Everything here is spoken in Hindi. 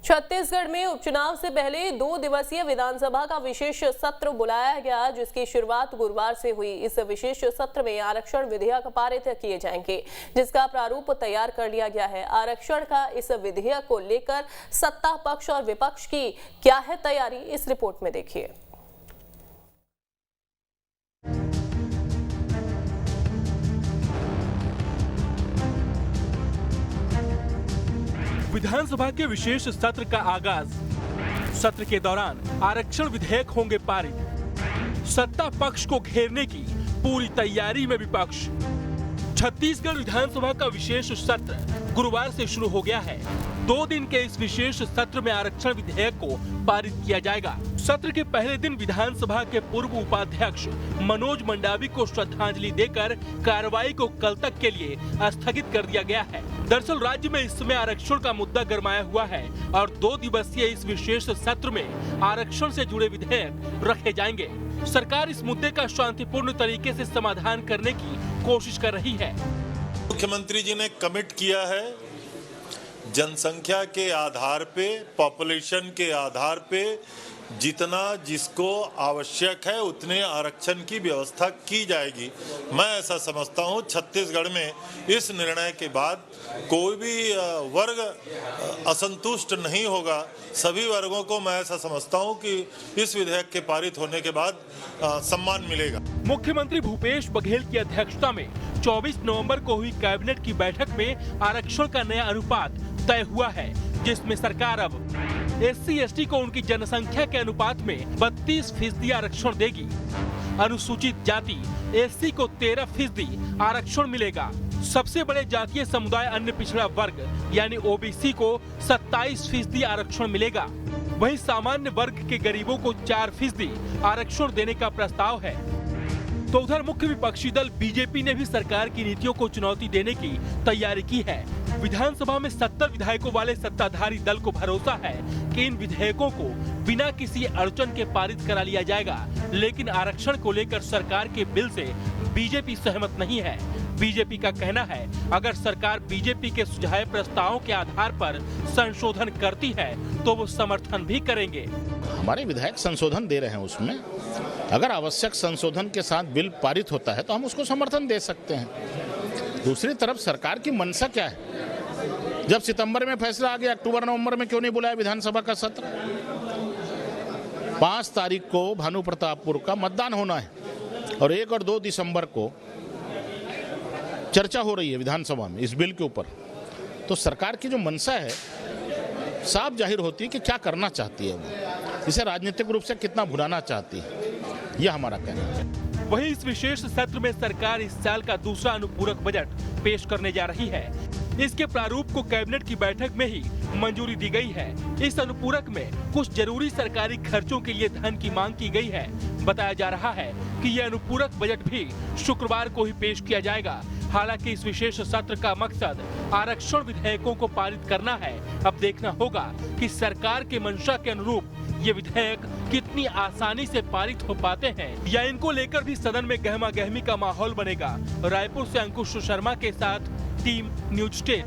छत्तीसगढ़ में उपचुनाव से पहले 2 दिवसीय विधानसभा का विशेष सत्र बुलाया गया, जिसकी शुरुआत गुरुवार से हुई। इस विशेष सत्र में आरक्षण विधेयक पारित किए जाएंगे, जिसका प्रारूप तैयार कर लिया गया है। आरक्षण का इस विधेयक को लेकर सत्ता पक्ष और विपक्ष की क्या है तैयारी, इस रिपोर्ट में देखिए। विधानसभा के विशेष सत्र का आगाज। सत्र के दौरान आरक्षण विधेयक होंगे पारित। सत्ता पक्ष को घेरने की पूरी तैयारी में विपक्ष। छत्तीसगढ़ विधानसभा का विशेष सत्र गुरुवार से शुरू हो गया है। 2 दिन के इस विशेष सत्र में आरक्षण विधेयक को पारित किया जाएगा। सत्र के पहले दिन विधानसभा के पूर्व उपाध्यक्ष मनोज मंडावी को श्रद्धांजलि देकर कार्रवाई को कल तक के लिए स्थगित कर दिया गया है। दरअसल राज्य में इस समय आरक्षण का मुद्दा गरमाया हुआ है और 2 दिवसीय इस विशेष सत्र में आरक्षण से जुड़े विधेयक रखे जाएंगे। सरकार इस मुद्दे का शांतिपूर्ण तरीके से समाधान करने की कोशिश कर रही है। मुख्यमंत्री जी ने कमिट किया है, जनसंख्या के आधार पे, पॉपुलेशन के आधार पे जितना जिसको आवश्यक है उतने आरक्षण की व्यवस्था की जाएगी। मैं ऐसा समझता हूं छत्तीसगढ़ में इस निर्णय के बाद कोई भी वर्ग असंतुष्ट नहीं होगा। सभी वर्गों को मैं ऐसा समझता हूं कि इस विधेयक के पारित होने के बाद सम्मान मिलेगा। मुख्यमंत्री भूपेश बघेल की अध्यक्षता में 24 नवंबर को हुई कैबिनेट की बैठक में आरक्षण का नया अनुपात तय हुआ है, जिसमें सरकार अब SC/ST को उनकी जनसंख्या के अनुपात में 32% आरक्षण देगी। अनुसूचित जाति SC को 13% आरक्षण मिलेगा। सबसे बड़े जातीय समुदाय अन्य पिछड़ा वर्ग यानी OBC को 27% आरक्षण मिलेगा। वहीं सामान्य वर्ग के गरीबों को 4% आरक्षण देने का प्रस्ताव है। तो उधर मुख्य विपक्षी दल बीजेपी ने भी सरकार की नीतियों को चुनौती देने की तैयारी की है। विधानसभा में 70 विधायकों वाले सत्ताधारी दल को भरोसा है कि इन विधेयकों को बिना किसी अड़चन के पारित करा लिया जाएगा, लेकिन आरक्षण को लेकर सरकार के बिल से बीजेपी सहमत नहीं है। बीजेपी का कहना है, अगर सरकार बीजेपी के सुझाए प्रस्तावों के आधार पर संशोधन करती है तो वो समर्थन भी करेंगे। हमारे विधायक संशोधन दे रहे हैं, उसमें अगर आवश्यक संशोधन के साथ बिल पारित होता है तो हम उसको समर्थन दे सकते हैं। दूसरी तरफ सरकार की मंशा क्या है? जब सितंबर में फैसला आ गया, अक्टूबर नवंबर में क्यों नहीं बुलाया विधानसभा का सत्र? 5 तारीख को भानु प्रतापपुर का मतदान होना है और 1 और 2 दिसंबर को चर्चा हो रही है विधानसभा में इस बिल के ऊपर। तो सरकार की जो मंशा है साफ जाहिर होती है कि क्या करना चाहती है, वो इसे राजनीतिक रूप से कितना भुनाना चाहती है, यह हमारा कहना है। वहीं इस विशेष सत्र में सरकार इस साल का दूसरा अनुपूरक बजट पेश करने जा रही है। इसके प्रारूप को कैबिनेट की बैठक में ही मंजूरी दी गई है। इस अनुपूरक में कुछ जरूरी सरकारी खर्चों के लिए धन की मांग की गई है। बताया जा रहा है कि यह अनुपूरक बजट भी शुक्रवार को ही पेश किया जाएगा। हालांकि इस विशेष सत्र का मकसद आरक्षण विधेयकों को पारित करना है। अब देखना होगा कि सरकार के मंशा के अनुरूप ये विधेयक कितनी आसानी से पारित हो पाते हैं या इनको लेकर भी सदन में गहमा गहमी का माहौल बनेगा। रायपुर से अंकुश शर्मा के साथ टीम न्यूज़ 10।